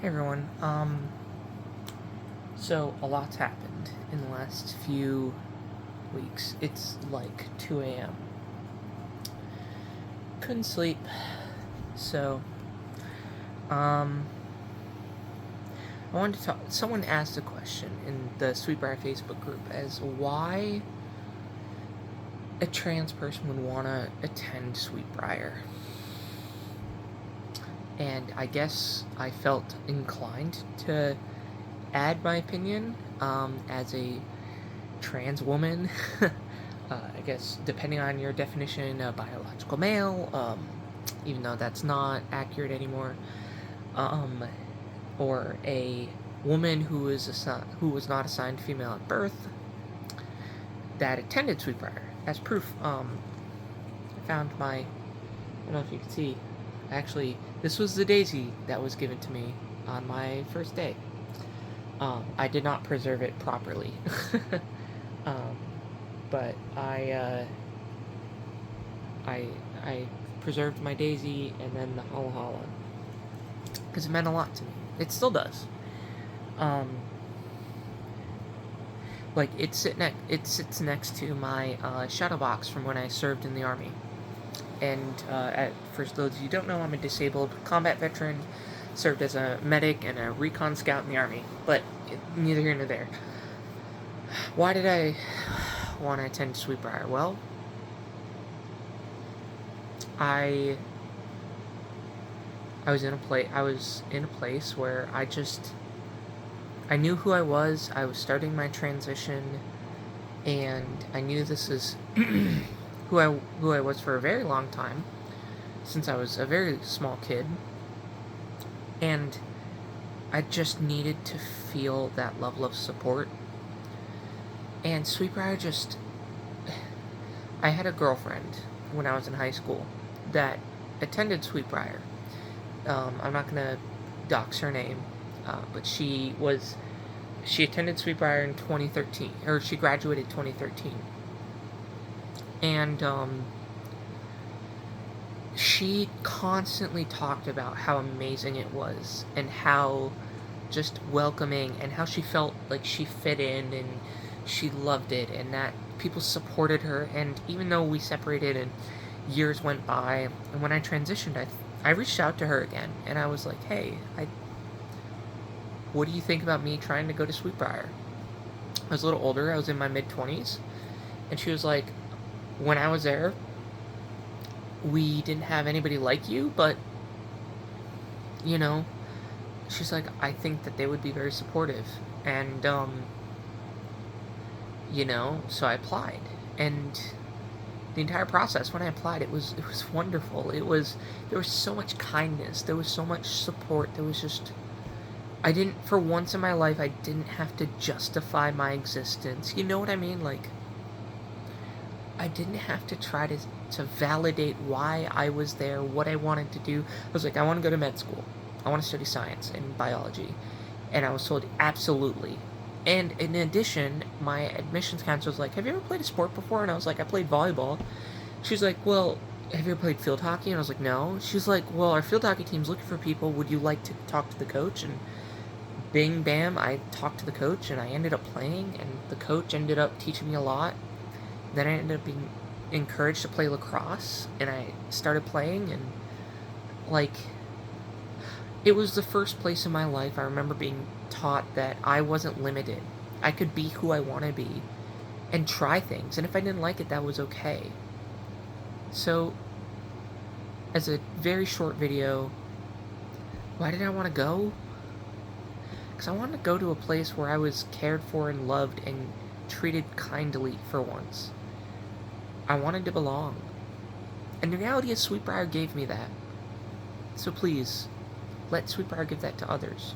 Hey everyone. So a lot's happened in the last few weeks. It's like 2 a.m. Couldn't sleep. So, um, I wanted to talk. Someone asked a question in the Sweetbriar Facebook group as why a trans person would want to attend Sweetbriar. And I guess I felt inclined to add my opinion as a trans woman. I guess depending on your definition of biological male, even though that's not accurate anymore, um, or a woman who was not assigned female at birth that attended Sweetbriar. As proof, I found I don't know if you can see. Actually, this was the daisy that was given to me on my first day. I did not preserve it properly. um, but I preserved my daisy and then the holla holla because it meant a lot to me. It still does. Like it sits next to my shadow box from when I served in the army. And for those of you who don't know, I'm a disabled combat veteran, served as a medic and a recon scout in the army. But neither here nor there. Why did I want to attend Sweetbriar? Well, I was in a place where I knew who I was. I was starting my transition, and I knew this is who I was for a very long time, since I was a very small kid, and I just needed to feel that level of support. And Sweetbriar I had a girlfriend when I was in high school that attended Sweetbriar. I'm not gonna dox her name, but she attended Sweetbriar in 2013, or she graduated 2013, and she constantly talked about how amazing it was and how just welcoming and how she felt like she fit in and she loved it and that people supported her. And even though we separated and years went by, and when I transitioned, I reached out to her again and I was like, hey, what do you think about me trying to go to Sweetbriar? I was a little older, I was in my mid-20s, and she was like, when I was there, we didn't have anybody like you, but, she's like, I think that they would be very supportive, and, so I applied, and the entire process, when I applied, it was wonderful. There was so much kindness, there was so much support, there was just, for once in my life, I didn't have to justify my existence. You know what I mean? Like, I didn't have to try to validate why I was there, what I wanted to do. I was like, I want to go to med school. I want to study science and biology. And I was told, absolutely. And in addition, my admissions counselor was like, have you ever played a sport before? And I was like, I played volleyball. She's like, well, have you ever played field hockey? And I was like, no. She's like, well, our field hockey team's looking for people. Would you like to talk to the coach? And bing, bam, I talked to the coach, and I ended up playing, and the coach ended up teaching me a lot. Then I ended up being encouraged to play lacrosse, and I started playing, and, like, it was the first place in my life I remember being taught that I wasn't limited. I could be who I want to be and try things, and if I didn't like it, that was okay. So, as a very short video, why did I want to go? Because I wanted to go to a place where I was cared for and loved and treated kindly for once. I wanted to belong. And the reality is Sweetbriar gave me that. So please, let Sweetbriar give that to others.